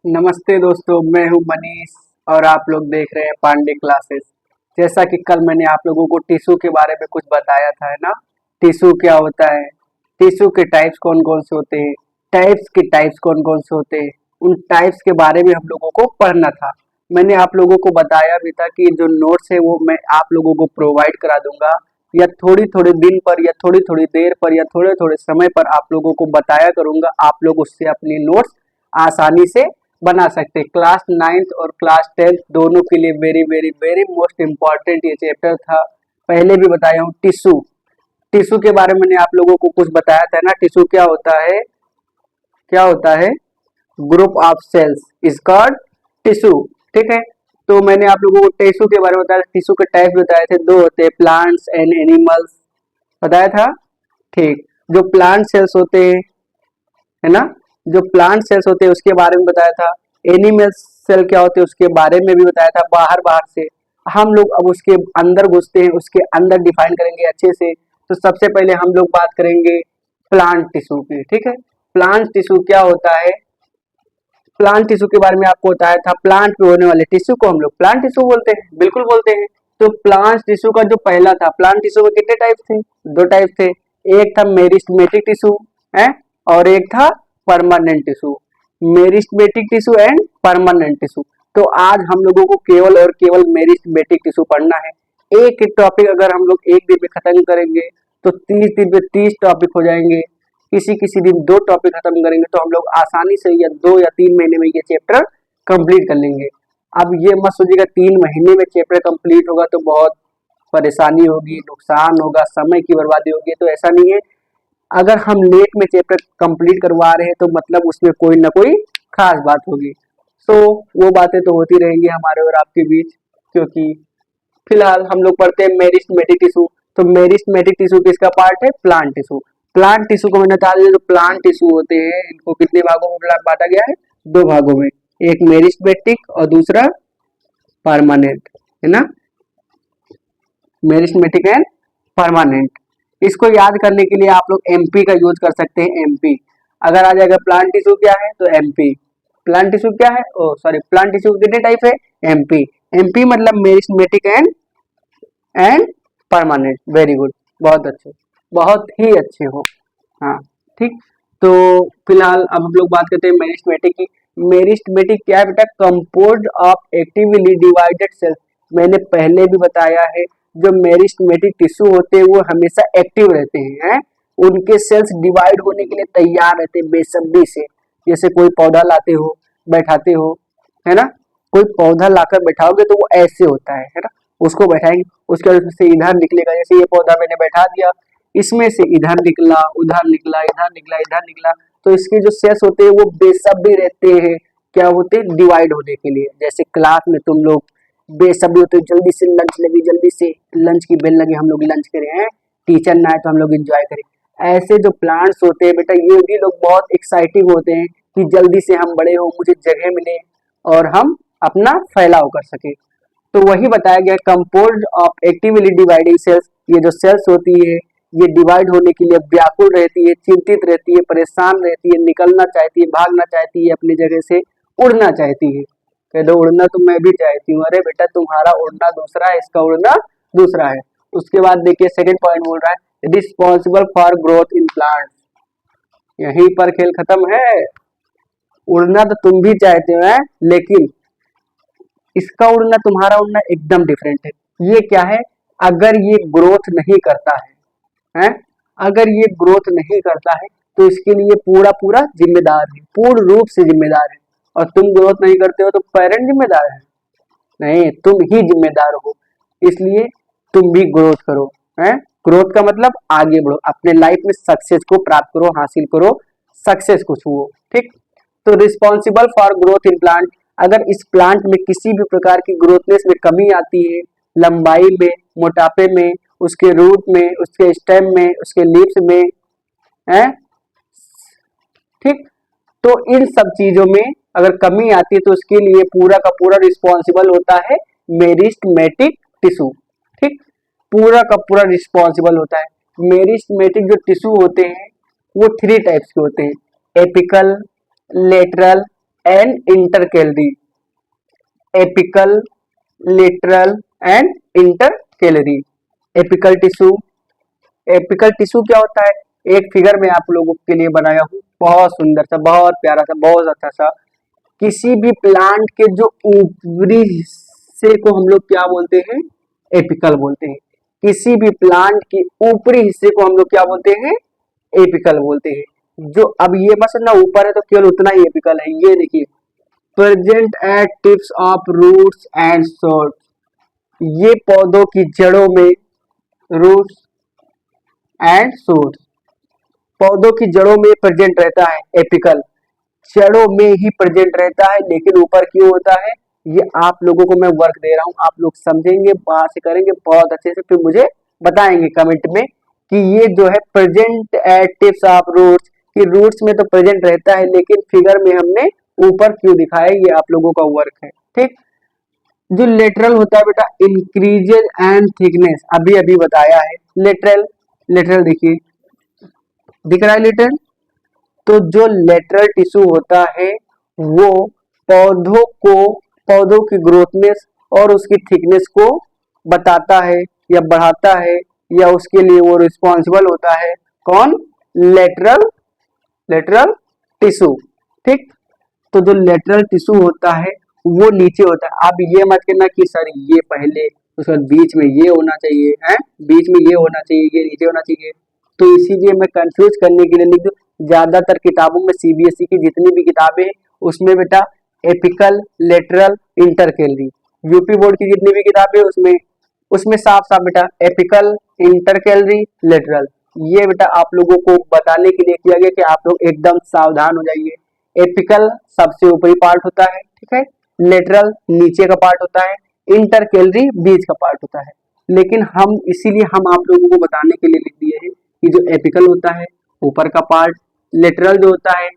नमस्ते दोस्तों, मैं हूं मनीष और आप लोग देख रहे हैं पांडे क्लासेस। जैसा कि कल मैंने आप लोगों को टिश्यू के बारे में कुछ बताया था, है ना। टिश्यू क्या होता है, टिश्यू के टाइप्स कौन कौन से होते हैं, टाइप्स के टाइप्स कौन कौन से होते हैं, उन टाइप्स के बारे में हम लोगों को पढ़ना था। मैंने आप लोगों को बताया भी था कि जो नोट्स है वो मैं आप लोगों को प्रोवाइड करा दूंगा, या थोड़ी थोड़े दिन पर या थोड़ी थोड़ी देर पर या थोड़े थोड़े समय पर आप लोगों को बताया करूंगा। आप लोग उससे अपनी नोट्स आसानी से बना सकते हैं। क्लास 9th और क्लास 10th दोनों के लिए very very very most important ये चैप्टर था। पहले भी बताया हूँ टिश्यू। टिश्यू के बारे में मैंने आप लोगों को कुछ बताया था ना। टिश्यू क्या होता है, क्या होता है, group of cells is called tissue. ठीक है, तो मैंने आप लोगों को टिश्यू के बारे में बताया, टिश्यू के टाइप बताए थे, दो होते हैं, प्लांट्स एंड एनिमल्स, बताया था। ठीक, जो प्लांट सेल्स होते हैं, है ना, जो प्लांट सेल्स होते हैं उसके बारे में बताया था। एनिमल सेल क्या होते हैं उसके बारे में भी बताया था। बाहर बाहर से हम लोग अब उसके अंदर घुसते हैं, उसके अंदर डिफाइन करेंगे अच्छे से। तो सबसे पहले हम लोग बात करेंगे प्लांट टिश्यू की। ठीक है, प्लांट टिश्यू क्या होता है, प्लांट टिश्यू के बारे में आपको बताया था। प्लांट पे होने वाले टिश्यू को हम लोग प्लांट टिश्यू बोलते हैं, बिल्कुल बोलते हैं। तो प्लांट टिश्यू का जो पहला था, प्लांट टिश्यू में कितने टाइप थे, दो टाइप थे। एक था मेरिस्टेमेटिक टिश्यू है, और एक था permanent tissue. Meristematic tissue and permanent tissue. तो आज हम लोगों को केवल और केवल मेरिस्टेमेटिक टिश्यू पढ़ना है। एक टॉपिक अगर हम लोग एक दिन में खत्म करेंगे तो 30 दिन में 30 टॉपिक हो जाएंगे। किसी किसी दिन दो टॉपिक खत्म करेंगे तो हम लोग आसानी से या 2 या 3 महीने में ये चैप्टर कंप्लीट कर लेंगे। अब ये मत सोचिएगा 3 महीने में चैप्टर कंप्लीट होगा तो बहुत परेशानी होगी, नुकसान होगा, समय की बर्बादी होगी, तो ऐसा नहीं है। अगर हम लेट में चैप्टर कंप्लीट करवा रहे हैं तो मतलब उसमें कोई ना कोई खास बात होगी। तो वो बातें तो होती रहेंगी हमारे और आपके बीच, क्योंकि फिलहाल हम लोग पढ़ते हैं मेरिस्टेमेटिक टिश्यू। तो मेरिस्टेमेटिक टिश्यू किसका पार्ट है, प्लांट टिश्यू। प्लांट टिश्यू को मैंने बता दिया, जो प्लांट टिश्यू होते हैं इनको कितने भागों में बांटा गया है, दो भागों में, एक मेरिस्टेमेटिक और दूसरा परमानेंट, है ना, मेरिस्टेमेटिक एंड परमानेंट। इसको याद करने के लिए आप लोग एमपी का यूज कर सकते हैं। एमपी अगर आ जाएगा, प्लांट टिश्यू क्या है तो एमपी। प्लांट टिश्यू क्या है, ओ सॉरी, प्लांट टिश्यू कितने टाइप है, एमपी। एमपी मतलब meristematic and permanent. Very good, बहुत अच्छे, बहुत ही अच्छे हो। हाँ, ठीक। तो फिलहाल अब हम लोग बात करते हैं मेरिस्टेमेटिक की। मेरिस्टेमेटिक क्या है बेटा, composed of actively divided cells. मैंने पहले भी बताया है, जो मेरिस्टेमेटिक टिश्यू होते हैं वो हमेशा एक्टिव रहते हैं। उनके सेल्स डिवाइड होने के लिए तैयार रहते हैं बेसब्री से। जैसे कोई पौधा लाते हो, बैठाते हो, है ना, कोई पौधा लाकर बैठाओगे तो वो ऐसे होता है ना, उसको बैठाएंगे, उसके बाद उसमें से इधर निकलेगा। जैसे ये पौधा मैंने बैठा दिया, इसमें से इधर निकला, उधर निकला, इधर निकला, इधर निकला। तो इसके जो सेल्स होते हैं वो बेसब्री रहते हैं, क्या होते हैं, डिवाइड होने के लिए। जैसे क्लास में तुम लोग बेसब्री होते, जल्दी से लंच लगी, जल्दी से लंच की बेल लगी, हम लोग लंच करें हैं, टीचर ना आए तो हम लोग एंजॉय करें। ऐसे जो प्लांट्स होते हैं बेटा, ये भी लोग बहुत एक्साइटिंग होते हैं कि जल्दी से हम बड़े हो, मुझे जगह मिले और हम अपना फैलाव कर सके। तो वही बताया गया, composed of actively dividing cells. ये जो सेल्स होती है ये डिवाइड होने के लिए व्याकुल रहती है, चिंतित रहती है, परेशान रहती है, निकलना चाहती है, भागना चाहती है, अपनी जगह से उड़ना चाहती है। कह दो उड़ना तो मैं भी चाहती हूँ। अरे बेटा, तुम्हारा उड़ना दूसरा है, इसका उड़ना दूसरा है। उसके बाद देखिए सेकंड पॉइंट बोल रहा है, responsible for growth in plants. यहीं पर खेल खत्म है। उड़ना तो तुम भी चाहते हो है, लेकिन इसका उड़ना तुम्हारा उड़ना एकदम डिफरेंट है। ये क्या है, अगर ये ग्रोथ नहीं करता है, अगर ये ग्रोथ नहीं करता है तो इसके लिए पूरा पूरा जिम्मेदार है, पूर्ण रूप से जिम्मेदार है। और तुम ग्रोथ नहीं करते हो तो पेरेंट जिम्मेदार है, नहीं, तुम ही जिम्मेदार हो। इसलिए तुम भी ग्रोथ करो, है। ग्रोथ का मतलब आगे बढ़ो, अपने लाइफ में सक्सेस को प्राप्त करो, हासिल करो, सक्सेस को छुओ। ठीक, तो responsible for growth in plant. अगर इस प्लांट में किसी भी प्रकार की ग्रोथनेस में कमी आती है, लंबाई में, मोटापे में, उसके रूट में, उसके स्टेम में, उसके लीव्स में, है, ठीक, तो इन सब चीजों में अगर कमी आती है तो उसके लिए पूरा का पूरा रिस्पॉन्सिबल होता है मेरिस्टेमेटिक टिश्यू। ठीक, पूरा का पूरा रिस्पॉन्सिबल होता है। मेरिस्टेमेटिक जो टिश्यू होते हैं वो 3 टाइप्स के होते हैं, apical, lateral and inter calorie, apical, lateral and inter calorie. Apical tissue, apical tissue क्या होता है, एक फिगर में आप लोगों के लिए बनाया हूँ, बहुत सुंदर सा, बहुत प्यारा सा, बहुत अच्छा सा। किसी भी प्लांट के जो ऊपरी हिस्से को हम लोग क्या बोलते हैं, एपिकल बोलते हैं। किसी भी प्लांट के ऊपरी हिस्से को हम लोग क्या बोलते हैं, एपिकल बोलते हैं। जो अब ये बस ना ऊपर है तो केवल उतना ही एपिकल है। ये देखिए, present at tips of roots and shoot, ये पौधों की जड़ों में, रूट्स एंड शूट्स, पौधों की जड़ों में प्रेजेंट रहता है एपिकल, जड़ों में ही प्रेजेंट रहता है, लेकिन ऊपर क्यों होता है, ये आप लोगों को मैं वर्क दे रहा हूं, आप लोग समझेंगे, बाहर से करेंगे बहुत अच्छे से, फिर मुझे बताएंगे कमेंट में कि ये जो है present at tips of roots, कि रूट्स में तो प्रेजेंट रहता है लेकिन फिगर में हमने ऊपर क्यों दिखाया, ये आप लोगों का वर्क है। ठीक, जो लेटरल होता है बेटा, इंक्रीजेज एंड थिकनेस, अभी अभी बताया है। लेटरल, लेटरल देखिए, दिख रहा है लेटरल, तो जो लेटरल टिश्यू होता है वो पौधों को, पौधों की ग्रोथनेस और उसकी थिकनेस को बताता है या बढ़ाता है, या उसके लिए वो रिस्पॉन्सिबल होता है। कौन, लेटरल, लेटरल टिश्यू। ठीक, तो जो लेटरल टिश्यू होता है वो नीचे होता है। आप ये मत कहना कि सर ये पहले, उसके बाद बीच में ये होना चाहिए है, बीच में ये होना चाहिए, ये नीचे होना चाहिए, तो इसीलिए मैं कंफ्यूज करने के लिए लिख दूं। ज्यादातर किताबों में सीबीएसई की जितनी भी किताबें हैं उसमें बेटा apical, lateral, inter calorie, UP board की जितनी भी किताबें उसमें, उसमें साफ साफ बेटा एपिकल, इंटर कैलरी, लेटरल, ये बेटा आप लोगों को बताने के लिए किया गया कि आप लोग एकदम सावधान हो जाइए। एपिकल सबसे ऊपरी पार्ट होता है, ठीक है, लेटरल नीचे का पार्ट होता है, इंटर कैलरी बीच का पार्ट होता है। लेकिन हम इसीलिए हम आप लोगों को बताने के लिए लिख दिए हैं कि जो एपिकल होता है ऊपर का पार्ट, लेटरल जो होता है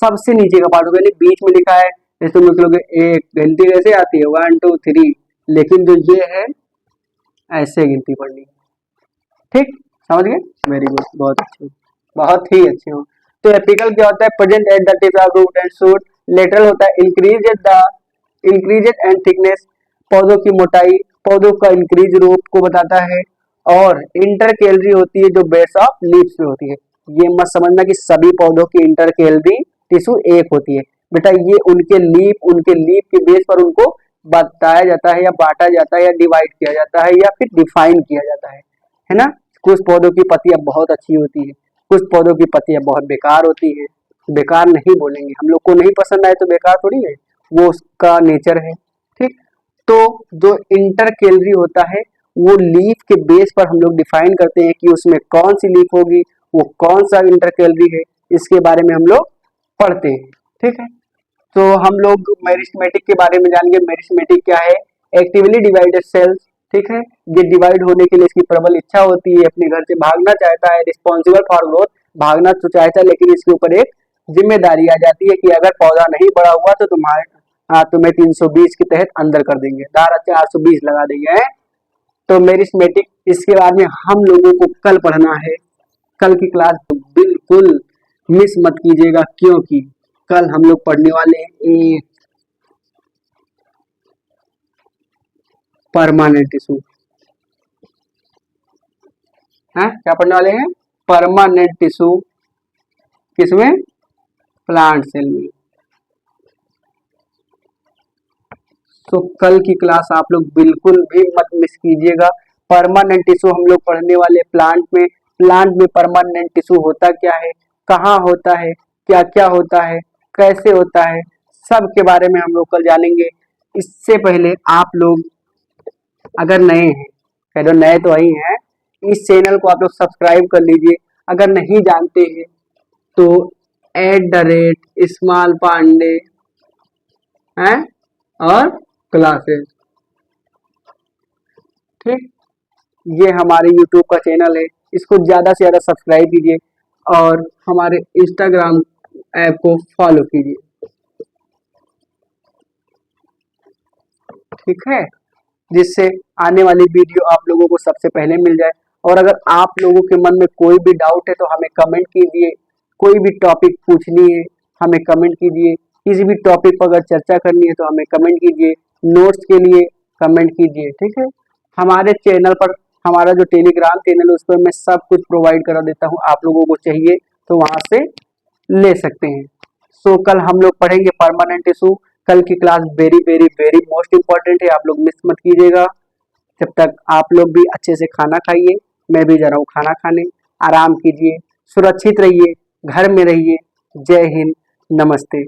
सबसे नीचे का पार्ट होगा, यानी बीच में लिखा है, जैसे तुम लोग एक गिनती कैसे आती है 1 2 3, लेकिन जो ये है ऐसे गिनती पढ़नी है। ठीक, समझ गए, वेरी गुड, बहुत अच्छे, बहुत ही अच्छे हो। तो एपिकल क्या होता है, present at the tip of root and shoot. Lateral होता है इंक्रीज एंड थिकनेस, पौधों की मोटाई, पौधों का इंक्रीज रूप को बताता है। और इंटर कैलरी होती है जो बेस ऑफ लीव्स में होती है। ये मत समझना कि सभी पौधों की इंटर कैलरी टिश्यू एक होती है बेटा, ये उनके लीफ के बेस पर उनको बताया जाता है या बांटा जाता है या डिवाइड किया जाता है या फिर डिफाइन किया जाता है ना। कुछ पौधों की पत्तियां बहुत अच्छी होती है, कुछ पौधों की पत्तियां बहुत बेकार होती है। बेकार नहीं बोलेंगे, हम लोग को नहीं पसंद आए तो बेकार थोड़ी है, वो उसका नेचर है। ठीक, तो जो इंटर कैलरी होता है वो लीफ के बेस पर हम लोग डिफाइन करते हैं कि उसमें कौन सी लीफ होगी, वो कौन सा इंटर कैलरी है, इसके बारे में हम लोग पढ़ते हैं। ठीक है, तो हम लोग मेरिस्टेमेटिक के बारे में जानेंगे। मेरिस्टेमेटिक क्या है, एक्टिवली डिवाइडेड सेल्स। ठीक है, ये डिवाइड होने के लिए इसकी प्रबल इच्छा होती है, अपने घर से भागना चाहता है, रिस्पॉन्सिबल फॉर ग्रोथ, भागना तो चाहता है लेकिन इसके ऊपर एक जिम्मेदारी आ जाती है कि अगर पौधा नहीं बड़ा हुआ तो तुम्हें 320 के तहत अंदर कर देंगे, धारा 420 लगा देंगे है। तो मेरिस्टेमेटिक, इसके बारे में हम लोगों को कल पढ़ना है। कल की क्लास तो बिल्कुल मिस मत कीजिएगा, क्योंकि कल हम लोग पढ़ने वाले हैं एक परमानेंट टिश्यू। है क्या पढ़ने वाले हैं, परमानेंट टिश्यू, किसमें, प्लांट सेल में। तो कल की क्लास आप लोग बिल्कुल भी मत मिस कीजिएगा। परमानेंट टिश्यू हम लोग पढ़ने वाले प्लांट में। प्लांट में परमानेंट टिश्यू होता क्या है, कहाँ होता है, क्या क्या होता है, कैसे होता है, सब के बारे में हम लोग कल जानेंगे। इससे पहले आप लोग अगर नए हैं, कह दो नए तो वही हैं, इस चैनल को आप लोग सब्सक्राइब कर लीजिए। अगर नहीं जानते हैं तो @स्मॉल पांडे हैं और क्लासेस, ठीक, ये हमारे यूट्यूब का चैनल है, इसको ज़्यादा से ज़्यादा सब्सक्राइब कीजिए और हमारे इंस्टाग्राम ऐप को फॉलो कीजिए। ठीक है, जिससे आने वाली वीडियो आप लोगों को सबसे पहले मिल जाए। और अगर आप लोगों के मन में कोई भी डाउट है तो हमें कमेंट कीजिए, कोई भी टॉपिक पूछनी है हमें कमेंट कीजिए, किसी भी टॉपिक पर अगर चर्चा करनी है तो हमें कमेंट कीजिए, नोट्स के लिए कमेंट कीजिए, ठीक है। हमारे चैनल पर, हमारा जो टेलीग्राम चैनल है उस पर मैं सब कुछ प्रोवाइड करा देता हूँ, आप लोगों को चाहिए तो वहां से ले सकते हैं। सो कल हम लोग पढ़ेंगे परमानेंट इशू। कल की class very very very most important है, आप लोग मिस मत कीजिएगा। जब तक आप लोग भी अच्छे से खाना खाइए, मैं भी जा रहा हूँ खाना खाने। आराम कीजिए, सुरक्षित रहिए, घर में रहिए। जय हिंद, नमस्ते।